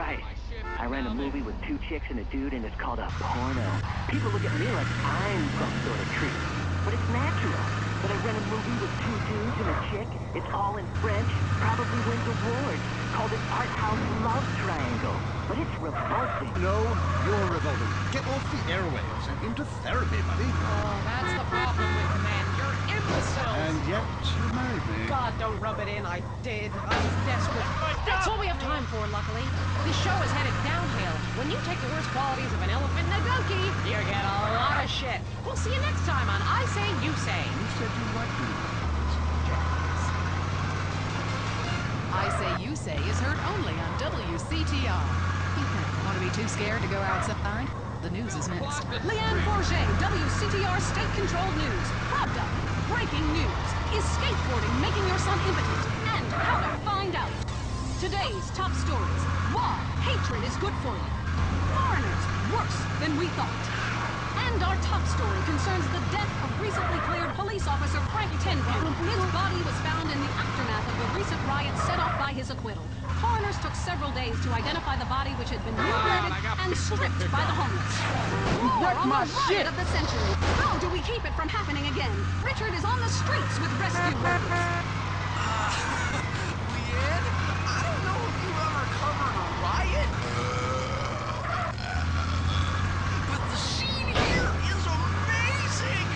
Right. I ran a movie with 2 chicks and a dude, and it's called a porno. People look at me like I'm some sort of creep, but it's natural. But I ran a movie with 2 dudes and a chick. It's all in French. Probably wins awards. Called an art house love triangle. But it's revolting. No, you're revolting. Get off the airwaves and into therapy, buddy. Oh, that's the problem with men. You're imbeciles. And yet, you married me. God, don't rub it in. I did. I was desperate. That's all we have time for, luckily. This show is headed downhill. When you take the worst qualities of an elephant and a donkey, you get a lot of shit. We'll see you next time on I Say, You Say. You said you liked me. I Say You Say is heard only on WCTR. Ethan, want to be too scared to go outside? The news is next. Leanne Forget, WCTR state-controlled news. Propped up. Breaking news. Is skateboarding making your son impotent? And how to find out. Today's top stories. Why hatred is good for you. Foreigners worse than we thought. And our top story concerns the death of recently cleared police officer Frank Tenville. His body was found in the aftermath of the recent riot set off by his acquittal. Coroners took several days to identify the body, which had been mutilated and stripped by the homeless. More on the riot of the century. How do we keep it from happening again? Richard is on the streets with rescue workers. Leanne, I don't know if you ever covered a riot, but the scene here is amazing!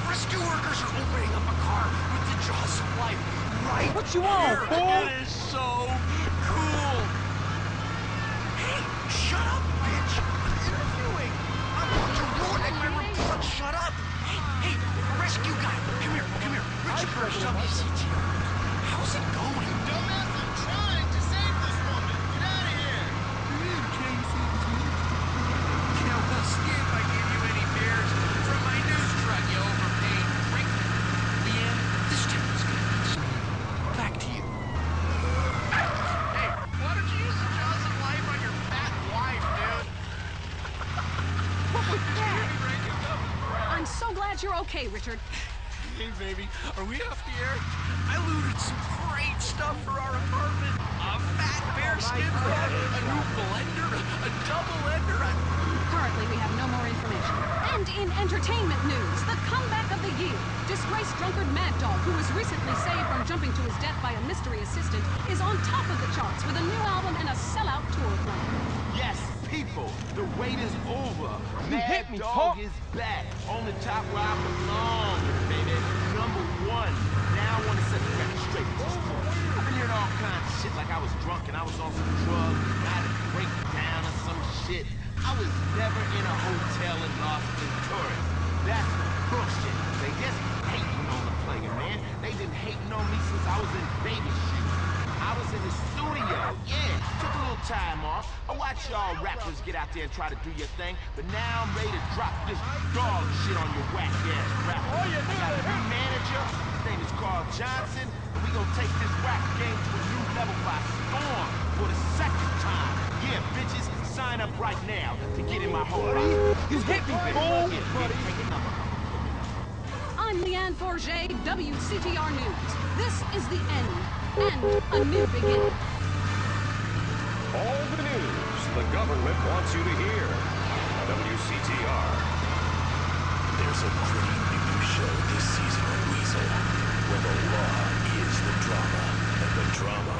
Rescue workers are opening up a car with the jaws of life right What you want, here. fool? It is so cool! Hey, shut up, bitch! I'm interviewing! I'm about to ruin my report! Shut up! Hey, rescue guy! Come here! Richard from WCTR. How's it going? Dumbass, I'm trying to save this woman. Get out of here. Can't well see if I gave you any beers from my news truck, you overpaid prick. Leanne, this town is gonna need some evil. Back to you. Hey, why don't you use the jaws of life on your fat wife, dude? What was that? I'm so glad you're okay, Richard. Hey, baby, are we off the air? I looted some great stuff for our apartment. A fat bearskin rug, a new blender, a double ender. Currently, we have no more information. And in entertainment news, the comeback of the year. Disgraced drunkard Mad Dog, who was recently saved from jumping to his death by a mystery assistant, is on top of the charts with a new album and a sellout tour plan. Yes, people, the wait is over. You Mad hit me, Dog punk. is back on the top where I belong, baby. #1. Now I want to set the record straight with this boy. I've been hearing all kinds of shit like I was drunk and I was on some drugs, and I had to break down or some shit. I was never in a hotel in Los Venturas. That's bullshit. They just hating on the player, man. They've been hating on me since I was in baby shoes. I was in the studio, yeah, took a little time off. I watched y'all rappers get out there and try to do your thing, but now I'm ready to drop this dog shit on your whack-ass rapper. I got a new manager, his name is Carl Johnson, and we gonna take this rap game to a new level by storm for the second time. Yeah, bitches, sign up right now to get in my home. You hit me, fool! Take a number. I'm Leanne Forget, WCTR News. This is the end and a new beginning. All the news the government wants you to hear. WCTR. There's a pretty new show this season on Weasel, where the law is the drama, and the drama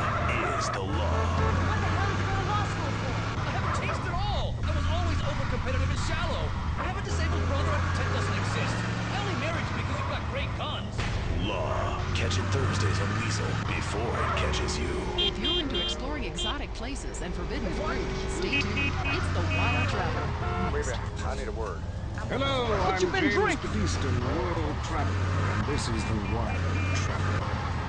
is the law. What the hell did you go to law school for? I haven't tasted it all. I was always overcompetitive and shallow. I have a disabled brother I pretend doesn't exist. I only married you because you've got great guns. Law. Catch it Thursdays on Weasel before it catches you. If you're into exploring exotic places and forbidden fruit, stay tuned. It's the Wild Traveler. Wait a minute. I need a word. Hello, I'm James the Eastern World Traveler, and this is the Wild Traveler.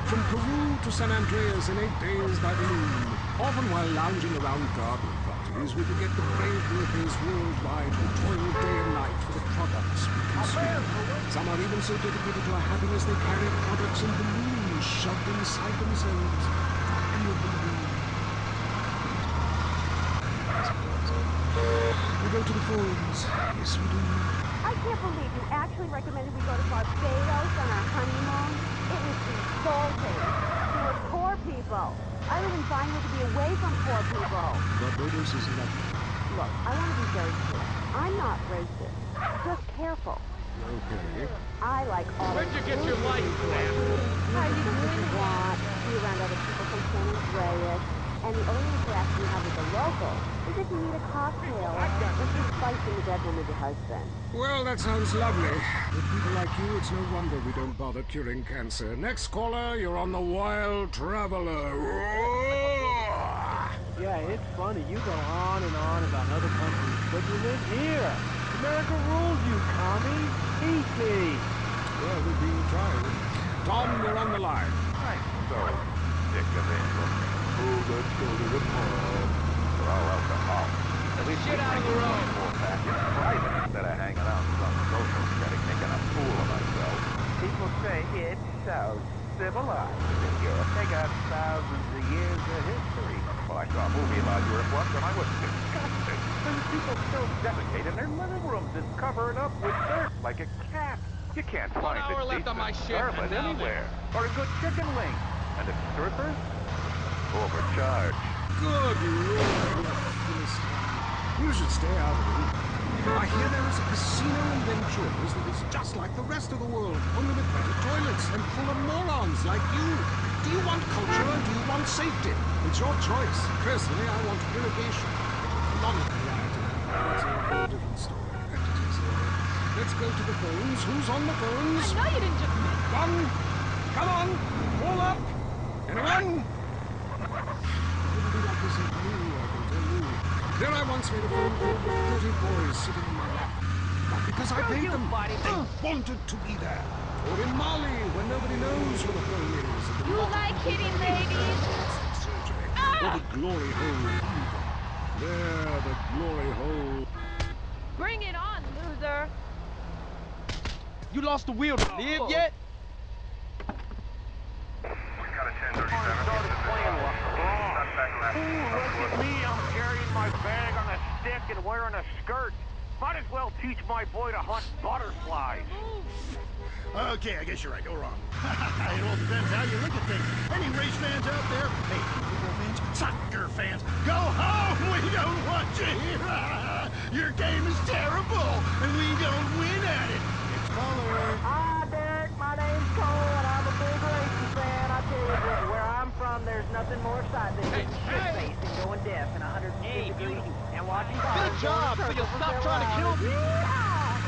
From Peru to San Andreas in 8 days by the moon, often while lounging around garden parties, we forget the brave workers worldwide who toil day and night for the products we consume. Some are even so dedicated to our happiness they carry products in balloons shoved inside themselves. Do you believe? We go to the phones. Yes, we do. I can't believe you actually recommended we go to Barbados on our honeymoon. It was insulting. towards poor people. I live in Vinewood to be away from poor people. Barbados is lovely. Look, I want to be very clear. I'm not racist. Just careful. Okay. I like all Where'd you get your license, asshole? How you doing, want, be around other people from San Andreas. And the only interaction you have with the locals is if you need a cocktail or some spice in the bedroom with your husband. Well, that sounds lovely. With people like you, it's no wonder we don't bother curing cancer. Next caller, you're on the Wild Traveler. Yeah, it's funny. You go on and on about other countries, but you live here. America rules, you commie. Eat me. Well, we've been trying. Tom, you're on the line. I'm so sick of it. Oh, let's go to the pub. We're all alcoholics. At least Shit out of the road. More back in private instead of hanging out in some social setting making a fool of ourselves. People say it's so civilized in Europe. They got thousands of years of history. Well, I saw a movie about Europe once and I was disgusted. And people still defecate in their living rooms and cover it up with dirt like a cat. You can't find hour a left on my decent shift, and garment now anywhere. Or a good chicken wing. And the strippers? Overcharged. Good Lord, you Philistine. You should stay out of it. I hear there is a casino in Ventura's that is just like the rest of the world, only with better toilets and full of morons like you. Do you want culture or do you want safety? It's your choice. Personally, I want irrigation. Economically, I do. That's a whole different story. Let's go to the phones. Who's on the phones? I know you didn't just miss. Come on! Call up! Anyone? Wouldn't be like this in blue, I can tell you. There I once made a phone call with 30 boys sitting in my lap. Not because I paid them. They wanted to be there. Or in Mali, when nobody knows where the phone is. You like hitting ladies? Surgery. Or the glory hole fever. There, the glory hole. Bring it on, loser. You lost the will to live yet? Ooh, look at me, I'm carrying my bag on a stick and wearing a skirt. Might as well teach my boy to hunt butterflies. Okay, I guess you're right. Go wrong. It all depends how you look at things. Any race fans out there? Hey, football fans? Soccer fans? Go home! We don't want you here! Your game is terrible, and we don't win at it. It's color. Hi, Derek. My name's Cole, and I'm a big racing fan. I tell you that where I'm from, there's nothing more exciting than getting shit-faced and going deaf in 110 degrees and watching cars. Good job, so you'll stop trying to kill people.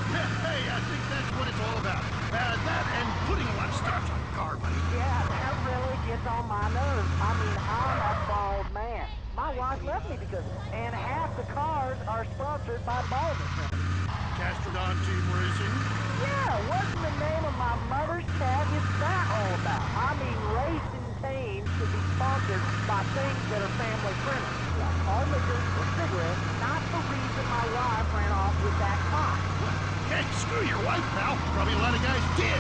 Hey, I think that's what it's all about. That and putting a lot of stickers on your car, buddy. Yeah, that really gets on my nerves. I mean, I'm a bald man. My wife left me because of it. And half the cars are sponsored by baldness remedies. Castrodon Team Racing? Yeah, what's the name of my mother's cat is that all about? I mean, racing teams should be sponsored by things that are family friendly, like hard liquor or cigarettes, not the reason my wife ran off with that cop. Hey, screw your wife, pal. Probably a lot of guys did.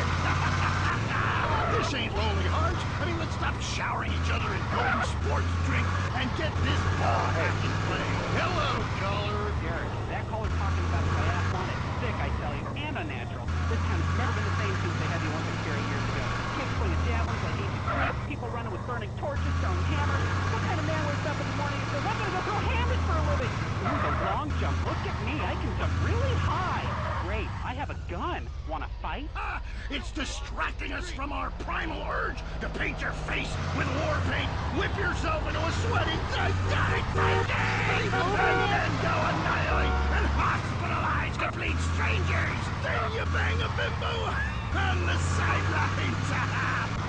This ain't lonely hearts. I mean, let's stop showering each other in golden sports drink and get this ball back in play. Hello, caller. Derek, that caller's talking about the biathlon is sick, I tell you, and unnatural. This town has never been the same since they had the Olympics here 8 years ago. Kids swinging javelins like ancient Greeks, people running with burning torches, throwing hammers. What kind of man wakes up in the morning and says, I'm gonna go throw hammers for a living? Ooh, the long jump. Look at me, I can jump really high. Great, I have a gun. Wanna fight? It's distracting us from our primal urge to paint your face with war paint, whip yourself into a sweaty, gigantic frenzy, and then go annihilate and hospitalize complete strangers. Then you bang a bimbo on the sidelines.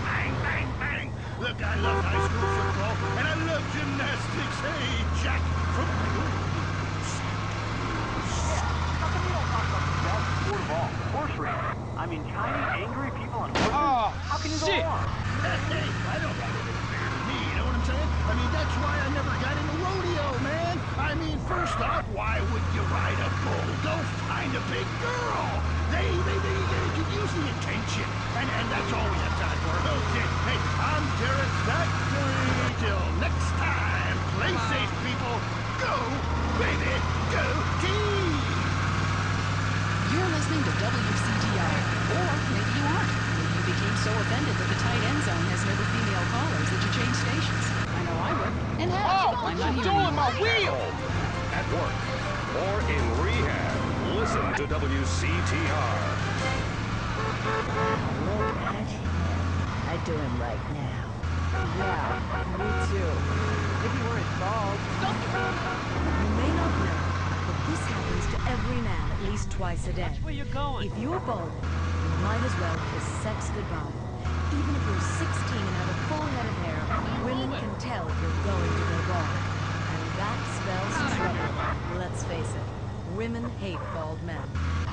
Bang, bang, bang. Look, I love high school football, and I love gymnastics. Hey, Jack, from my Sport of all, horse racing. I mean, tiny, angry people on horses. Oh, how can you shit. go on? Hey, I don't got anything fair to me, you know what I'm saying? I mean, that's why I never got into rodeo, man. I mean, first off, why would you ride a bull? Go find a big girl. They could use the attention. And that's all we have time for. Okay, hey, I'm Derek Factory. Till next time, play safe, people. Go, baby, go team. You're listening to WCTR, or maybe you aren't. Maybe You became so offended that the tight end zone has never female callers that you changed stations. I know I would. And hell, I'm not here doing anymore. my wheel? At work or in rehab, listen to WCTR. Look at him. I'd do him right now. Yeah, me too. If he weren't bald. You may not know, but this happens to every man at least twice a day. Watch where you're going. If you're bald, you might as well kiss sex goodbye. Even if you're 16 and have a full head of hair, women can tell if you're going to go bald. And that spells trouble. Let's face it, women hate bald men,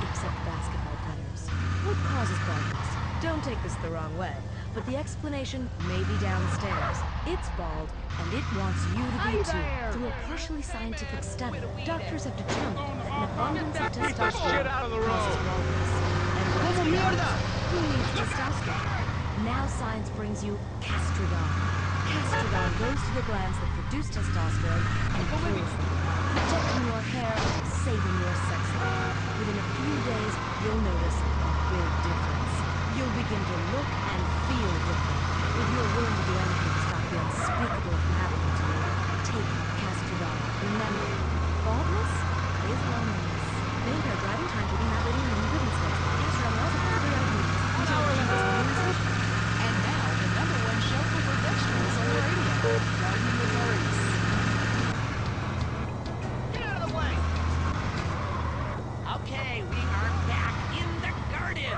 except basketball players. What causes baldness? Don't take this the wrong way, but the explanation may be downstairs. It's bald, and it wants you to be too. Through a partially scientific study, doctors have determined that an abundance of testosterone causes baldness. And let's be honest, who needs testosterone? Now science brings you Castrodon. Castrodon goes to the glands that produce testosterone and kills them, protecting your hair and saving your sex life. Within a few days, you'll notice a big difference. You'll begin to look and feel different. If you're willing to do anything to stop the unspeakable from happening to you, take Castrodon. Remember, baldness is loneliness. They impair driving, timekeeping, map reading, and breathing skills. Castrodon also has periodic needs. And now, the #1 show for vegetables on the radio. Gardening with Maurice. Get out of the way! Okay, we are back in the garden.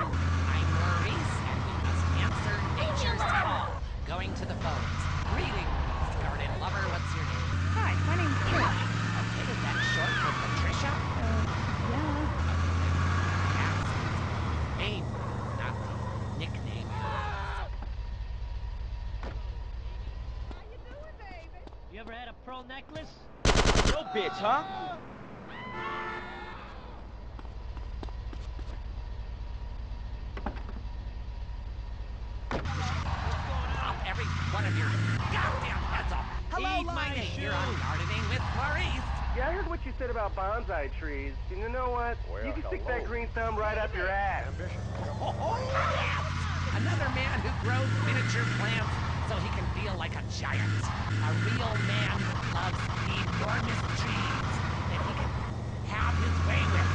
I'm Maurice, and we must answer nature's call. Going to the phones. Greetings, garden lover. What's your name? Hi, my name's Trish. Okay, is that short for Patricia? Yeah. Perhaps it's name, not the nickname. You ever had a pearl necklace? Yo, bitch, huh? Pop every one of your goddamn heads off. Hello, Eat my my name. shoe. You're on Gardening with Maurice. Yeah, I heard what you said about bonsai trees. And you know what? Well, you can stick hello. that green thumb right up your ass. Oh, yes! Another man who grows miniature plants so he can feel like a giant. A real man who loves enormous trees that he can have his way with,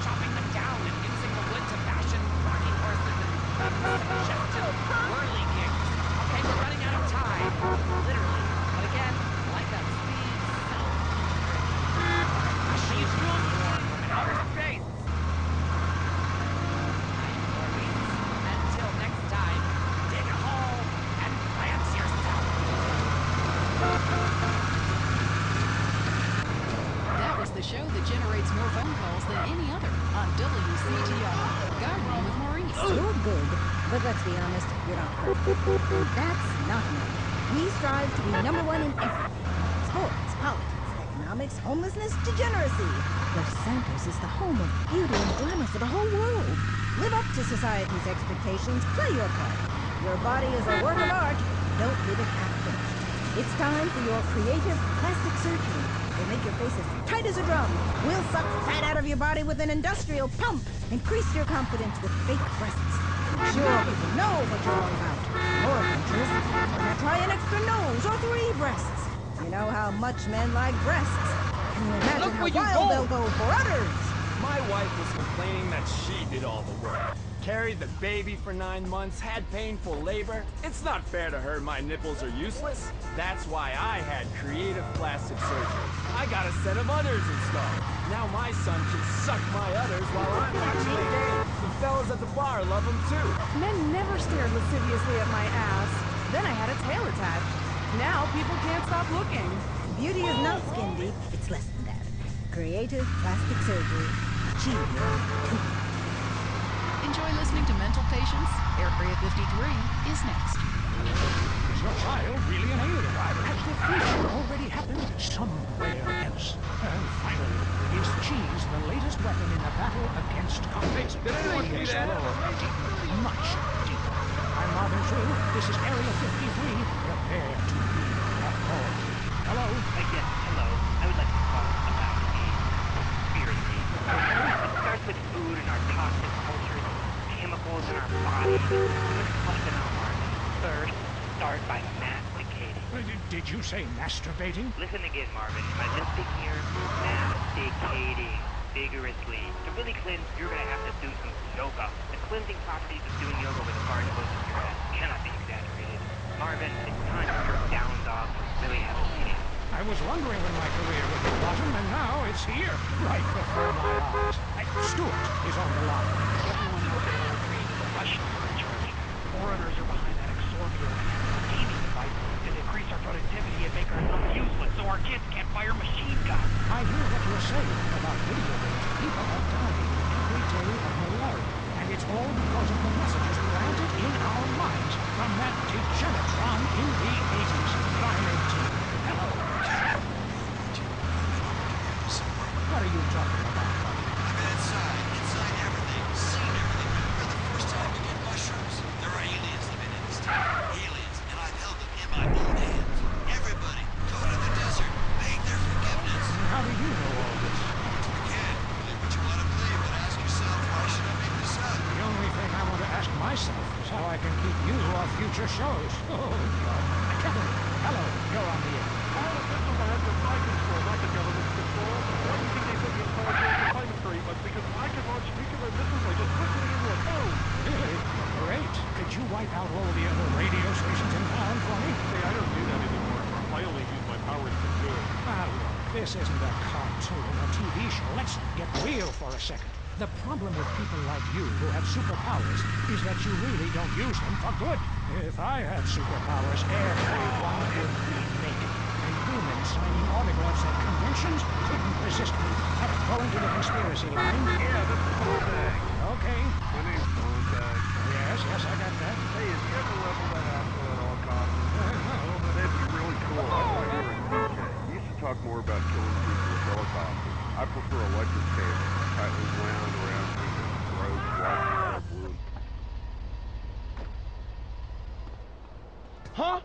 chopping them down and using the wood to fashion rocking horses and suggestive whirly gigs. Okay, we're running out of time. Literally. But again, like a speed cell. She's born from outer space. Until next time, dig a hole and plant yourself. That was the show that generates more phone calls than any other on WCTR. Gardening with Maurice. You're good, but let's be honest, you're not perfect. And that's not enough. We strive to be #1 in everything. Sports, politics, economics, homelessness, degeneracy. Los Santos is the home of beauty and glamour for the whole world. Live up to society's expectations. Play your part. Your body is a work of art. Don't leave it half finished. It's time for your creative plastic surgery. We'll make your face as tight as a drum. We'll suck fat out of your body with an industrial pump. Increase your confidence with fake breasts. Sure, people know what you're all about. More adventures. Or try an extra nose or 3 breasts. You know how much men like breasts. Can you imagine Look how where you wild go. they'll go for others? My wife was complaining that she did all the work. Carried the baby for 9 months, had painful labor. It's not fair to her my nipples are useless. That's why I had creative plastic surgery. I got a set of udders installed. Now my son can suck my udders while I'm watching the game. The fellas at the bar love them too. Men never stared lasciviously at my ass. Then I had a tail attached. Now people can't stop looking. Beauty is not skin deep, it's less than that. Creative plastic surgery. Achieve your Enjoy listening to Mental Patients. Area 53 is next. Is your child really an alien? Has the future already happened somewhere else? And finally, is cheese the latest weapon in the battle against conflicts? Did anyone We see that? explore deeper, much deeper. I'm Marvin True. This is Area 53. Prepare to be appalled. Hello? Yes, hello. I would like to talk about a conspiracy. It starts with food and our toxic culture, chemicals in our bodies. Did you say masturbating? Listen again, Marvin. I'm listening here. Masticating vigorously. To really cleanse, you're gonna have to do some yoga. The cleansing properties of doing yoga with a car exposed to your head cannot be exaggerated. Marvin, it's time to strip down, dog, for really have a meaning. I was wondering when my career would be bottom, and now it's here, right before my eyes. Stuart is on the line. Everyone knows that old Green is a Russian George. Foreigners are behind that exorbitant gaming device to decrease our productivity and make ourselves useless so our kids can't fire machine guns. I hear what you're saying about video games. People are dying every day of their life. And it's all because of the messages planted in our minds from that degenitron in the 80s. Line 18. Hello. What are you talking about? I've been inside everything, seen everything. For the first time to get mushrooms. There are aliens living in this town. Aliens, and I've held them in my own hands. Everybody, go to the desert, beg their forgiveness. How do you know all this? Again, believe what you want to believe, but ask yourself, why should I make this up? The only thing I want to ask myself is how I can keep you off future shows. Oh, God. Kevin, hello, you're on the air. All officials are under my control, not the government's control. Why do you think they put me in solitary confinement for 8 months? Because I can launch nuclear missiles by just whistling into a phone. Really? Great. Could you wipe out all the other radio stations in town for me? Hey, I don't do that anymore. I only use my powers for good. Ah, look, this isn't a cartoon or TV show. Let's get real for a second. The problem with people like you who have superpowers is that you really don't use them for good. If I had superpowers, everyone would be naked. And women signing autographs at conventions couldn't resist me. Go into the conspiracy line. Yeah, this is Montag. Okay. My name's Montag. Yes, I got that. Hey, have you ever leveled that asshole at all costs? No. That'd be really cool. I thought you were a DJ. You used to talk more about killing people with helicopters. I prefer electric cable, tightly wound around people's throats, watching their wounds. Huh?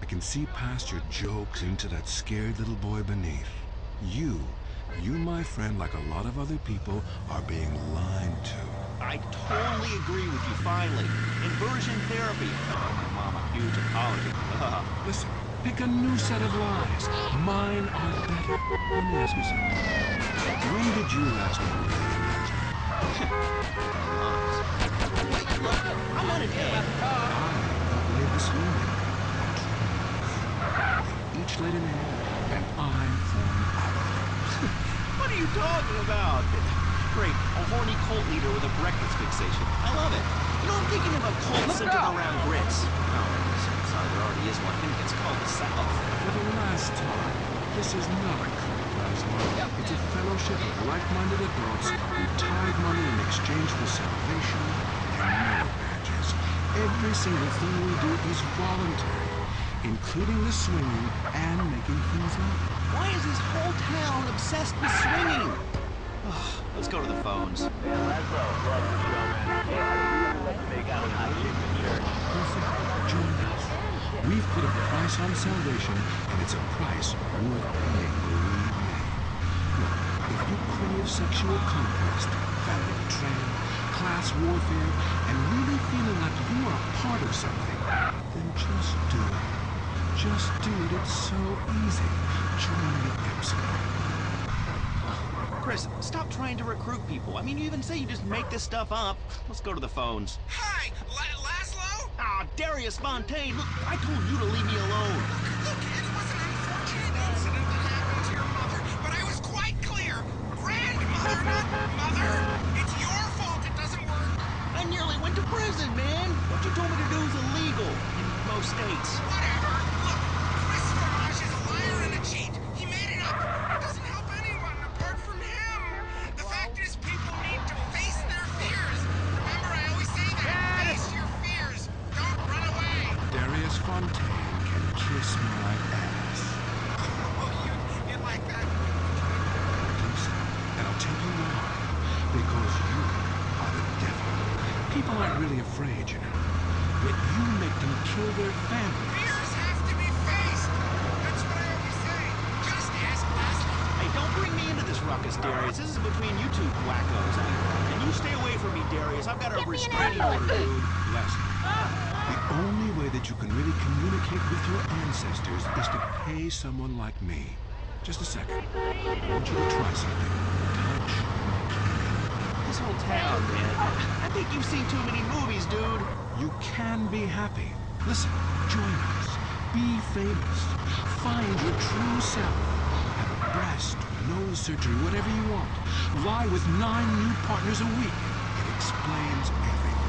I can see past your jokes into that scared little boy beneath. You, my friend, like a lot of other people, are being lied to. I totally agree with you, finally. Inversion therapy. Oh, my mama, huge apology. Listen, pick a new set of lies. Mine are better. Let me ask you something. When did you last know who Lies. Wait, look, I'm not an egg. I got laid this morning. They each laid an egg, and I formed out of them. What are you talking about? Great, a horny cult leader with a breakfast fixation. I love it. You know, I'm thinking of a cult centered around grits. Oh, sorry, there already is one. I think it's called the South. For the last time, this is not a cult, Laszlo. It's a fellowship of like-minded adults who tithe money in exchange for salvation and merit badges. Every single thing we do is voluntary, including the swinging and making things up. Why is this whole town obsessed with swinging? Let's go to the phones. Man, Laszlo, love the show, man. Yeah, let's make out with hot chicks in church. Listen, join us. We've put a price on salvation, and it's a price worth paying, believe me. Look, if you crave sexual conquest, family betrayal, class warfare, and really feeling like you are part of something, then just do it. Just do it. It's so easy. Join the Epsilon. Chris, stop trying to recruit people. I mean, you even say you just make this stuff up. Let's go to the phones. Hi, Laszlo? Ah, Darius Fontaine, look, I told you to leave me alone. Look, it was an unfortunate incident that happened to your mother, but I was quite clear. Grandmother, not mother. It's your fault it doesn't work. I nearly went to prison, man. What you told me to do is illegal in most states. Whatever. Look, Chris Farage is a liar and a cheat. He made it up. It doesn't help anyone apart from him. The fact is, people need to face their fears. Remember, I always say that. Face your fears. Don't run away. Darius Fontaine can kiss my ass. Oh, you like that? I think so. And I'll tell you why. Because you are the devil. People aren't really afraid, you know. Yet you make them kill their family. Fears have to be faced. That's what I always say. Just ask Laszlo. Hey, don't bring me into this ruckus, Darius. This is between you two wackos. And you You stay away from me, Darius. I've got a restraining order, dude. Listen, the only way that you can really communicate with your ancestors is to pay someone like me. Just a second. I want you to try something. Touch my cane. This whole town, man. I think you've seen too many movies, dude. You can be happy. Listen, join us. Be famous. Find your true self. Have a breast, nose surgery, whatever you want. Lie with 9 new partners a week. It explains everything.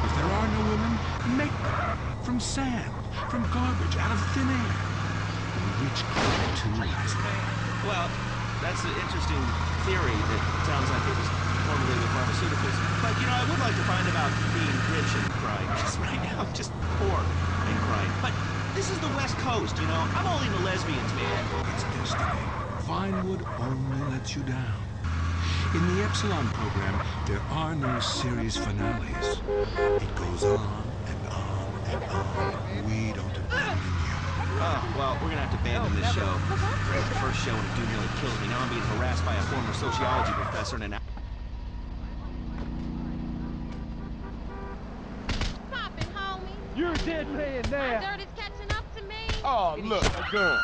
If there are no women, make them. From sand, from garbage, out of thin air. Which kind to last? Well, that's an interesting theory that sounds like it was formulated with pharmaceuticals. But, you know, I would like to find about being rich and crying. Because right now I'm just poor and crying. But this is the West Coast, you know? I'm only into lesbians, man. It's destiny. Vinewood only lets you down. In the Epsilon program, there are no series finales. It goes on and on and on. We don't abandon you. Oh, well, we're gonna have to abandon this show. It's the first show and a dude nearly killed me. Now I'm being harassed by a former sociology professor and an... Poppin', homie. You're dead laying there. My dirt is catching up to me. Oh, look, a gun.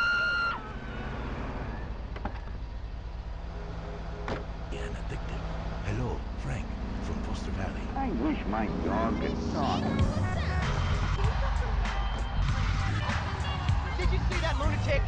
An addictive. Hello, Frank, from Foster Valley. I wish my dog could talk. Did you see that lunatic?